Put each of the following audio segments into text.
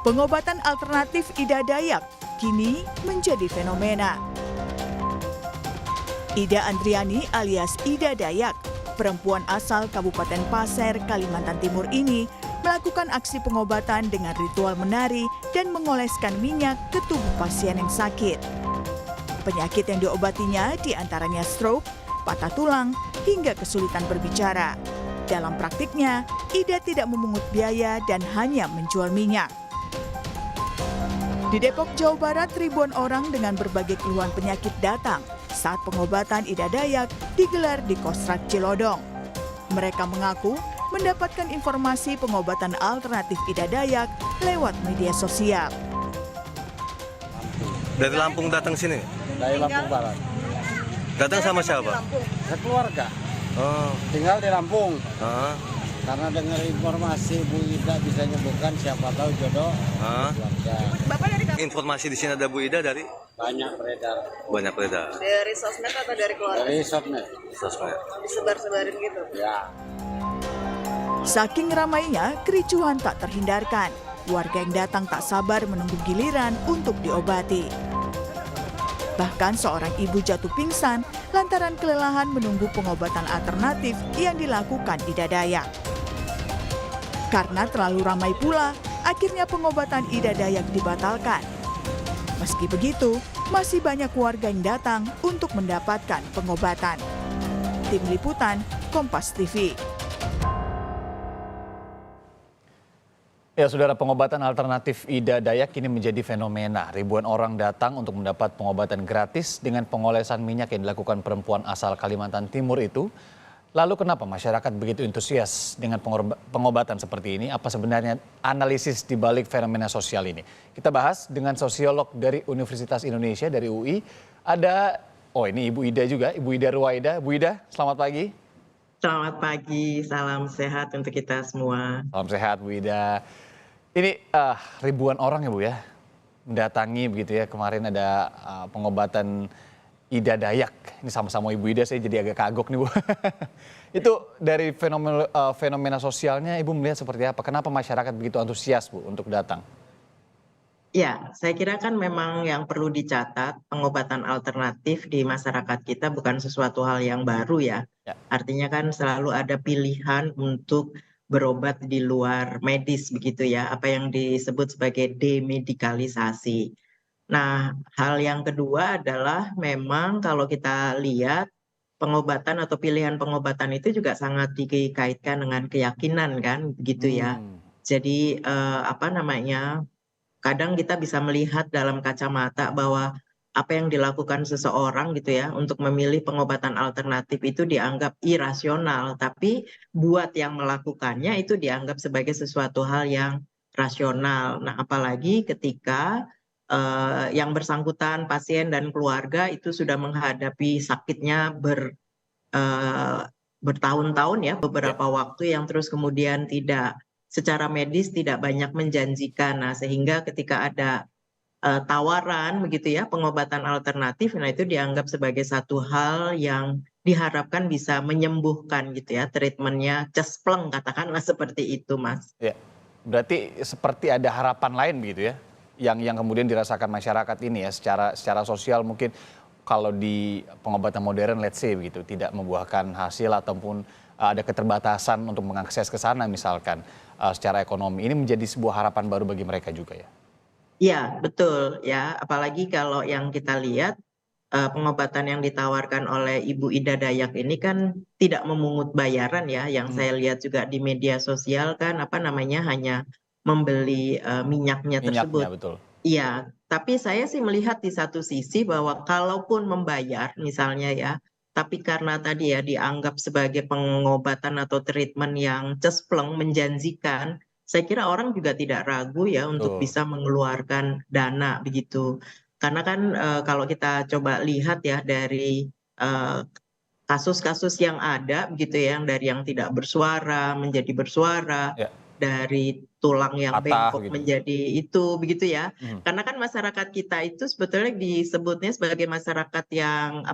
Pengobatan alternatif Ida Dayak kini menjadi fenomena. Ida Andriani alias Ida Dayak, perempuan asal Kabupaten Pasir, Kalimantan Timur ini melakukan aksi pengobatan dengan ritual menari dan mengoleskan minyak ke tubuh pasien yang sakit. Penyakit yang diobatinya diantaranya stroke, patah tulang, hingga kesulitan berbicara. Dalam praktiknya, Ida tidak memungut biaya dan hanya menjual minyak. Di Depok, Jawa Barat, ribuan orang dengan berbagai keluhan penyakit datang saat pengobatan Ida Dayak digelar di Kostrad Cilodong. Mereka mengaku mendapatkan informasi pengobatan alternatif Ida Dayak lewat media sosial. Dari Lampung datang sini? Dari Lampung Barat. Datang sama siapa? Sekeluarga. Oh. Tinggal di Lampung. Ah. Karena dengar informasi Bu Ida bisa nyembuhkan, siapa tahu jodoh. Ah. Keluarga. Bapak dari kampung? Informasi di sini ada Bu Ida dari? Banyak beredar. Banyak beredar. Dari sosmed atau dari keluarga? Dari sosmed. Sosmed. Disebar-sebarin gitu? Ya. Saking ramainya, kericuhan tak terhindarkan. Warga yang datang tak sabar menunggu giliran untuk diobati. Bahkan seorang ibu jatuh pingsan lantaran kelelahan menunggu pengobatan alternatif yang dilakukan Ida Dayak. Karena terlalu ramai pula, akhirnya pengobatan Ida Dayak dibatalkan. Meski begitu, masih banyak warga yang datang untuk mendapatkan pengobatan. Tim Liputan, Kompas TV. Ya, saudara, pengobatan alternatif Ida Dayak kini menjadi fenomena. Ribuan orang datang untuk mendapat pengobatan gratis dengan pengolesan minyak yang dilakukan perempuan asal Kalimantan Timur itu. Lalu kenapa masyarakat begitu antusias dengan pengobatan seperti ini? Apa sebenarnya analisis di balik fenomena sosial ini? Kita bahas dengan sosiolog dari Universitas Indonesia, dari UI. Ada, ini Ibu Ida juga, Ibu Ida Ruwaida. Bu Ida, selamat pagi. Selamat pagi, salam sehat untuk kita semua. Salam sehat Bu Ida. Ini ribuan orang ya Bu ya, mendatangi begitu ya. Kemarin ada pengobatan Ida Dayak. Ini sama-sama Ibu Ida, saya jadi agak kagok nih Bu. Itu dari fenomena sosialnya Ibu melihat seperti apa? Kenapa masyarakat begitu antusias Bu untuk datang? Ya, saya kira kan memang yang perlu dicatat, pengobatan alternatif di masyarakat kita bukan sesuatu hal yang baru ya. Artinya kan selalu ada pilihan untuk berobat di luar medis begitu ya, apa yang disebut sebagai demedikalisasi. Nah, hal yang kedua adalah memang kalau kita lihat pengobatan atau pilihan pengobatan itu juga sangat dikaitkan dengan keyakinan kan, begitu ya. Jadi kadang kita bisa melihat dalam kacamata bahwa apa yang dilakukan seseorang gitu ya untuk memilih pengobatan alternatif itu dianggap irasional, tapi buat yang melakukannya itu dianggap sebagai sesuatu hal yang rasional. Nah, apalagi ketika yang bersangkutan pasien dan keluarga itu sudah menghadapi sakitnya bertahun-tahun ya, beberapa waktu yang terus kemudian secara medis tidak banyak menjanjikan. Nah, sehingga ketika ada tawaran begitu ya pengobatan alternatif, nah itu dianggap sebagai satu hal yang diharapkan bisa menyembuhkan gitu ya, treatmentnya cespleng katakanlah seperti itu Mas. Ya, berarti seperti ada harapan lain begitu ya, yang kemudian dirasakan masyarakat ini ya, secara sosial mungkin kalau di pengobatan modern let's say begitu tidak membuahkan hasil ataupun ada keterbatasan untuk mengakses ke sana misalkan secara ekonomi, ini menjadi sebuah harapan baru bagi mereka juga ya. Iya, betul ya. Apalagi kalau yang kita lihat pengobatan yang ditawarkan oleh Ibu Ida Dayak ini kan tidak memungut bayaran ya. Yang saya lihat juga di media sosial kan hanya membeli minyaknya tersebut. Betul. Iya, tapi saya sih melihat di satu sisi bahwa kalaupun membayar misalnya ya, tapi karena tadi ya dianggap sebagai pengobatan atau treatment yang cespleng menjanjikan, saya kira orang juga tidak ragu ya untuk bisa mengeluarkan dana begitu. Karena kan kalau kita coba lihat ya dari kasus-kasus yang ada begitu ya, yang dari yang tidak bersuara menjadi bersuara, dari tulang yang bengkok menjadi itu begitu ya. Karena kan masyarakat kita itu sebetulnya disebutnya sebagai masyarakat yang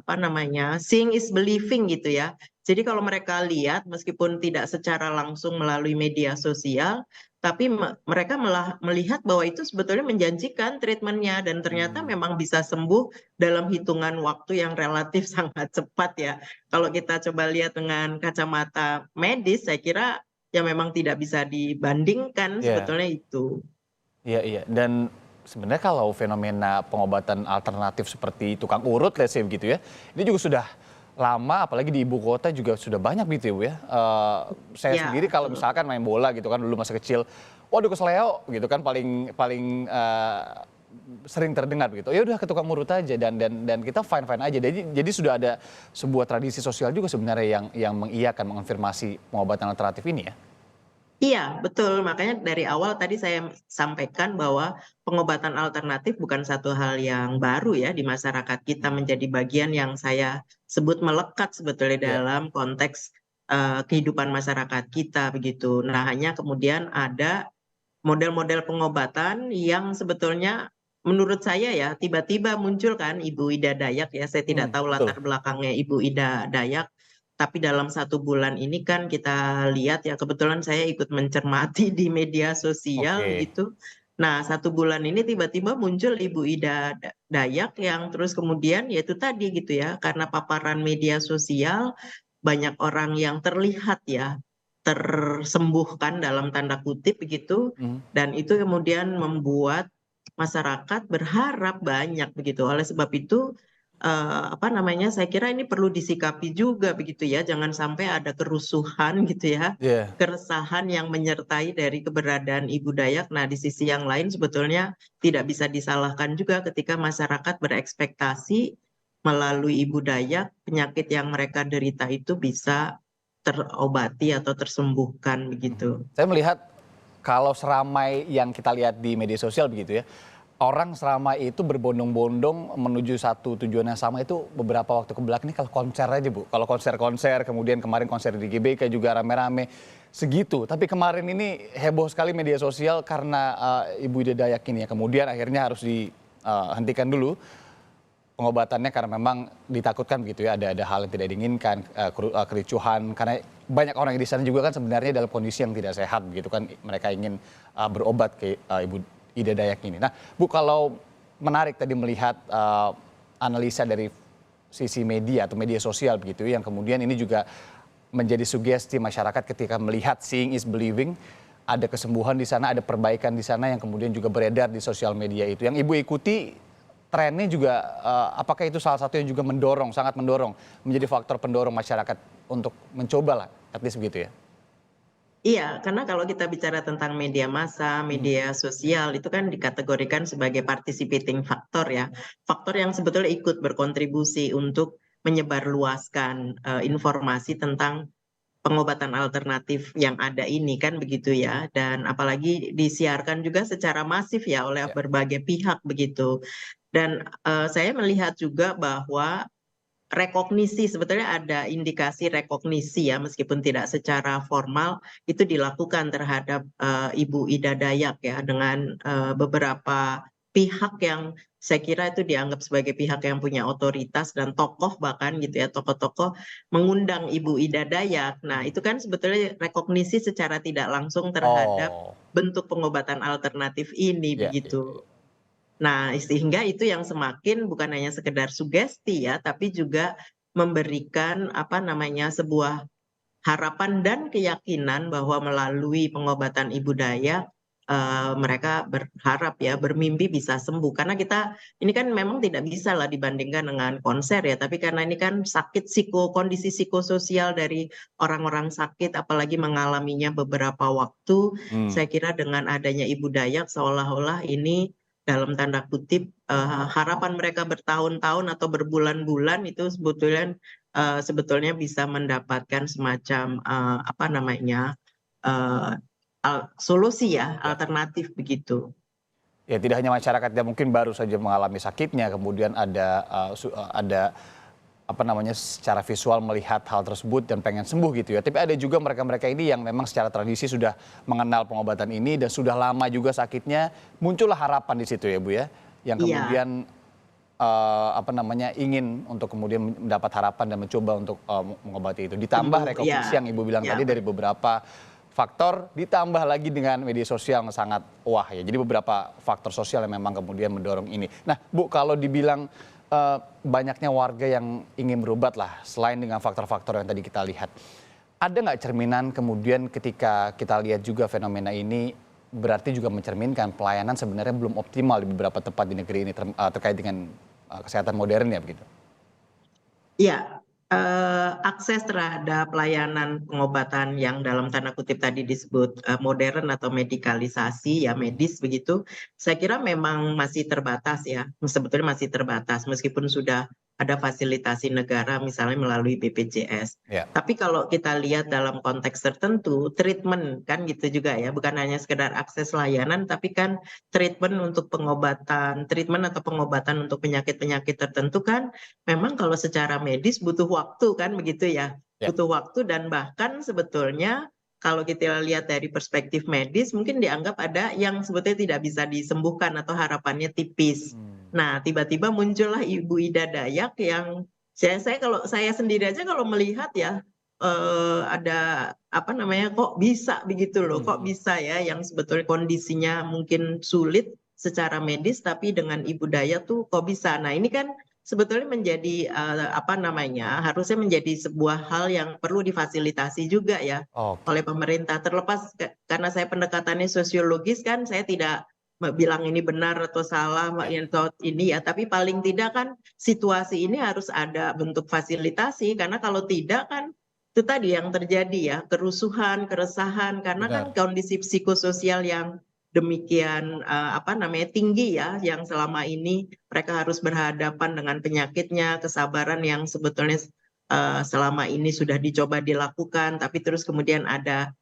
seeing is believing gitu ya. Jadi kalau mereka lihat meskipun tidak secara langsung melalui media sosial, tapi mereka malah melihat bahwa itu sebetulnya menjanjikan treatmentnya dan ternyata memang bisa sembuh dalam hitungan waktu yang relatif sangat cepat ya. Kalau kita coba lihat dengan kacamata medis, saya kira ya memang tidak bisa dibandingkan sebetulnya itu. Iya, iya. Dan sebenarnya kalau fenomena pengobatan alternatif seperti tukang urut, let's say begitu ya, ini juga sudah lama, apalagi di ibu kota juga sudah banyak gitu ya Bu ya. Saya sendiri kalau misalkan main bola gitu kan dulu masa kecil, waduh kesleo gitu kan paling sering terdengar begitu. Ya udah ke tukang urut aja dan kita fine aja. Jadi sudah ada sebuah tradisi sosial juga sebenarnya yang mengiyakan, mengonfirmasi pengobatan alternatif ini ya. Iya, betul. Makanya dari awal tadi saya sampaikan bahwa pengobatan alternatif bukan satu hal yang baru ya di masyarakat kita, menjadi bagian yang saya sebut melekat sebetulnya dalam konteks kehidupan masyarakat kita begitu. Nah, hanya kemudian ada model-model pengobatan yang sebetulnya menurut saya ya tiba-tiba muncul kan Ibu Ida Dayak ya. Saya tidak tahu latar belakangnya Ibu Ida Dayak. Tapi dalam 1 bulan ini kan kita lihat ya, kebetulan saya ikut mencermati di media sosial gitu. Nah 1 bulan ini tiba-tiba muncul Ibu Ida Dayak yang terus kemudian yaitu tadi gitu ya, karena paparan media sosial banyak orang yang terlihat ya tersembuhkan dalam tanda kutip begitu, dan itu kemudian membuat masyarakat berharap banyak begitu. Oleh sebab itu saya kira ini perlu disikapi juga begitu ya, jangan sampai ada kerusuhan gitu ya, keresahan yang menyertai dari keberadaan Ibu Dayak. Nah di sisi yang lain sebetulnya tidak bisa disalahkan juga ketika masyarakat berekspektasi melalui Ibu Dayak penyakit yang mereka derita itu bisa terobati atau tersembuhkan begitu. Saya melihat kalau seramai yang kita lihat di media sosial begitu ya, orang seramai itu berbondong-bondong menuju satu tujuan yang sama itu beberapa waktu kebelakang ini kalau konser aja Bu. Kalau konser-konser, kemudian kemarin konser di GBK juga rame-rame segitu. Tapi kemarin ini heboh sekali media sosial karena Ibu Ida Dayak ini ya. Kemudian akhirnya harus dihentikan dulu pengobatannya karena memang ditakutkan begitu ya, ada hal yang tidak diinginkan, kericuhan, karena banyak orang di sana juga kan sebenarnya dalam kondisi yang tidak sehat begitu kan, mereka ingin berobat ke Ibu Ida Dayak ini. Nah Bu, kalau menarik tadi melihat analisa dari sisi media atau media sosial begitu yang kemudian ini juga menjadi sugesti masyarakat ketika melihat seeing is believing, ada kesembuhan di sana, ada perbaikan di sana yang kemudian juga beredar di sosial media itu. Yang Ibu ikuti trennya juga, apakah itu salah satu yang juga sangat mendorong, menjadi faktor pendorong masyarakat untuk mencoba lah, at least begitu ya? Iya, karena kalau kita bicara tentang media massa, media sosial itu kan dikategorikan sebagai participating factor ya. Faktor yang sebetulnya ikut berkontribusi untuk menyebarluaskan informasi tentang pengobatan alternatif yang ada ini kan begitu ya. Dan apalagi disiarkan juga secara masif ya oleh berbagai pihak begitu. Dan saya melihat juga bahwa rekognisi, sebetulnya ada indikasi rekognisi ya, meskipun tidak secara formal itu dilakukan terhadap Ibu Ida Dayak ya, dengan beberapa pihak yang saya kira itu dianggap sebagai pihak yang punya otoritas dan tokoh bahkan gitu ya, tokoh-tokoh mengundang Ibu Ida Dayak. Nah itu kan sebetulnya rekognisi secara tidak langsung terhadap bentuk pengobatan alternatif ini begitu. Nah, sehingga itu yang semakin bukan hanya sekedar sugesti ya, tapi juga memberikan sebuah harapan dan keyakinan bahwa melalui pengobatan Ibu Dayak mereka berharap ya, bermimpi bisa sembuh. Karena kita ini kan memang tidak bisa lah dibandingkan dengan konser ya, tapi karena ini kan kondisi psikososial dari orang-orang sakit, apalagi mengalaminya beberapa waktu, saya kira dengan adanya Ibu Dayak seolah-olah ini dalam tanda kutip harapan mereka bertahun-tahun atau berbulan-bulan itu sebetulnya bisa mendapatkan semacam solusi ya, alternatif begitu. Ya tidak hanya masyarakat yang mungkin baru saja mengalami sakitnya, kemudian ada secara visual melihat hal tersebut dan pengen sembuh gitu ya. Tapi ada juga mereka-mereka ini yang memang secara tradisi sudah mengenal pengobatan ini dan sudah lama juga sakitnya, muncullah harapan di situ ya Bu ya, yang kemudian ingin untuk kemudian mendapat harapan dan mencoba untuk mengobati itu. Ditambah rekognisi yang Ibu bilang tadi dari beberapa faktor ditambah lagi dengan media sosial yang sangat wah ya. Jadi beberapa faktor sosial yang memang kemudian mendorong ini. Nah Bu, kalau dibilang banyaknya warga yang ingin berobat lah, selain dengan faktor-faktor yang tadi kita lihat, ada nggak cerminan kemudian ketika kita lihat juga fenomena ini berarti juga mencerminkan pelayanan sebenarnya belum optimal di beberapa tempat di negeri ini terkait dengan kesehatan modern ya begitu? Iya, akses terhadap layanan pengobatan yang dalam tanda kutip tadi disebut modern atau medikalisasi ya medis begitu, saya kira memang masih terbatas ya, sebetulnya masih terbatas meskipun sudah ada fasilitasi negara misalnya melalui BPJS. Ya. Tapi kalau kita lihat dalam konteks tertentu, treatment kan gitu juga ya, bukan hanya sekedar akses layanan, tapi kan treatment untuk pengobatan, treatment atau pengobatan untuk penyakit-penyakit tertentu kan memang kalau secara medis butuh waktu kan begitu ya, Ya. butuh waktu dan bahkan sebetulnya kalau kita lihat dari perspektif medis mungkin dianggap ada yang sebetulnya tidak bisa disembuhkan atau harapannya tipis. Nah, tiba-tiba muncullah Ibu Ida Dayak yang kalau saya sendiri aja kalau melihat ya ada apa namanya kok bisa begitu loh, kok bisa ya yang sebetulnya kondisinya mungkin sulit secara medis tapi dengan Ibu Dayak tuh kok bisa. Nah, ini kan sebetulnya menjadi apa namanya harusnya menjadi sebuah hal yang perlu difasilitasi juga ya oleh pemerintah. Terlepas karena saya pendekatannya sosiologis kan saya tidak bilang ini benar atau salah atau ini ya, tapi paling tidak kan situasi ini harus ada bentuk fasilitasi karena kalau tidak kan itu tadi yang terjadi ya, kerusuhan, keresahan karena kan kondisi psikososial yang demikian apa namanya tinggi ya, yang selama ini mereka harus berhadapan dengan penyakitnya, kesabaran yang sebetulnya selama ini sudah dicoba dilakukan, tapi terus kemudian ada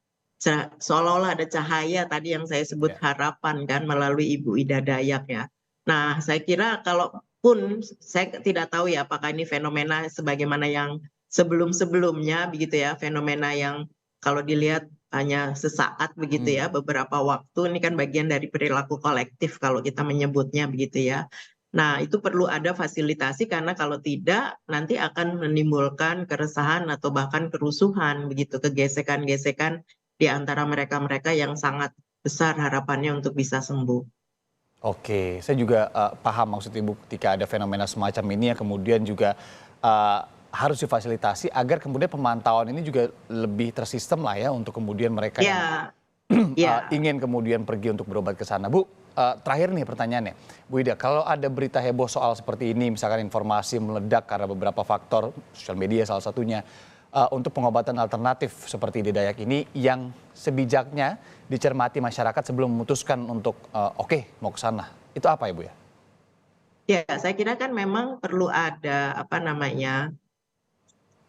seolah-olah ada cahaya tadi yang saya sebut harapan kan melalui Ibu Ida Dayak ya. Nah, saya kira kalaupun saya tidak tahu ya apakah ini fenomena sebagaimana yang sebelum-sebelumnya begitu ya, fenomena yang kalau dilihat hanya sesaat begitu ya, beberapa waktu ini kan bagian dari perilaku kolektif kalau kita menyebutnya begitu ya. Nah, itu perlu ada fasilitasi karena kalau tidak nanti akan menimbulkan keresahan atau bahkan kerusuhan begitu, kegesekan-gesekan di antara mereka-mereka yang sangat besar harapannya untuk bisa sembuh. Oke, saya juga paham maksud Ibu ketika ada fenomena semacam ini yang kemudian juga harus difasilitasi agar kemudian pemantauan ini juga lebih tersistem lah ya untuk kemudian mereka yang ingin kemudian pergi untuk berobat ke sana. Bu, terakhir nih pertanyaannya, Bu Ida, kalau ada berita heboh soal seperti ini, misalkan informasi meledak karena beberapa faktor, sosial media salah satunya, untuk pengobatan alternatif seperti Ida Dayak ini yang sebijaknya dicermati masyarakat sebelum memutuskan untuk oke, mau ke sana. Itu apa ya Bu ya? Ya, saya kira kan memang perlu ada apa namanya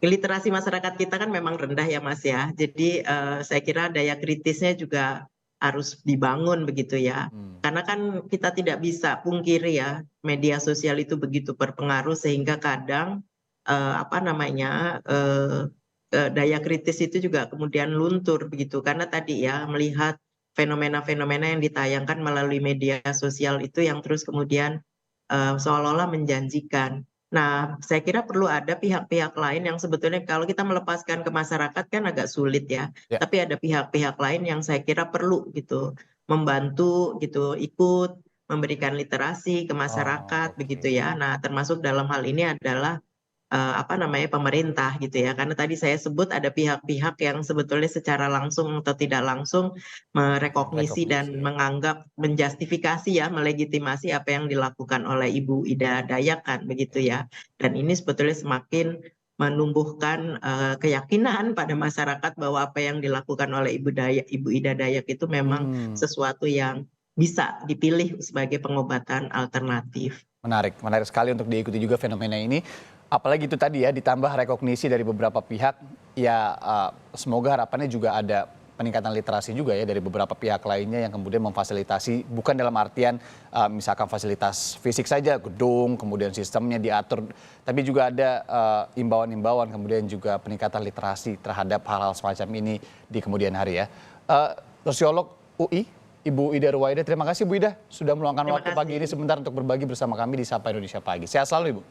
literasi masyarakat kita kan memang rendah ya Mas ya. Jadi saya kira daya kritisnya juga harus dibangun begitu ya. Karena kan kita tidak bisa pungkiri ya media sosial itu begitu berpengaruh sehingga kadang apa namanya daya kritis itu juga kemudian luntur begitu karena tadi ya melihat fenomena-fenomena yang ditayangkan melalui media sosial itu yang terus kemudian seolah-olah menjanjikan. Nah, saya kira perlu ada pihak-pihak lain yang sebetulnya kalau kita melepaskan ke masyarakat kan agak sulit ya. Tapi ada pihak-pihak lain yang saya kira perlu gitu membantu gitu ikut memberikan literasi ke masyarakat begitu ya. Nah, termasuk dalam hal ini adalah apa namanya pemerintah gitu ya. Karena tadi saya sebut ada pihak-pihak yang sebetulnya secara langsung atau tidak langsung merekognisi dan menganggap menjustifikasi ya, melegitimasi apa yang dilakukan oleh Ibu Ida Dayak kan begitu ya. Dan ini sebetulnya semakin menumbuhkan keyakinan pada masyarakat bahwa apa yang dilakukan oleh Ibu Ida Dayak itu memang sesuatu yang bisa dipilih sebagai pengobatan alternatif. Menarik sekali untuk diikuti juga fenomena ini. Apalagi itu tadi ya ditambah rekognisi dari beberapa pihak ya semoga harapannya juga ada peningkatan literasi juga ya dari beberapa pihak lainnya yang kemudian memfasilitasi bukan dalam artian misalkan fasilitas fisik saja gedung kemudian sistemnya diatur tapi juga ada imbauan-imbauan kemudian juga peningkatan literasi terhadap hal-hal semacam ini di kemudian hari ya. Sosiolog UI Ibu Ida Ruwaida, terima kasih Bu Ida sudah meluangkan waktu pagi ini sebentar untuk berbagi bersama kami di Sapa Indonesia Pagi. Sehat selalu Ibu.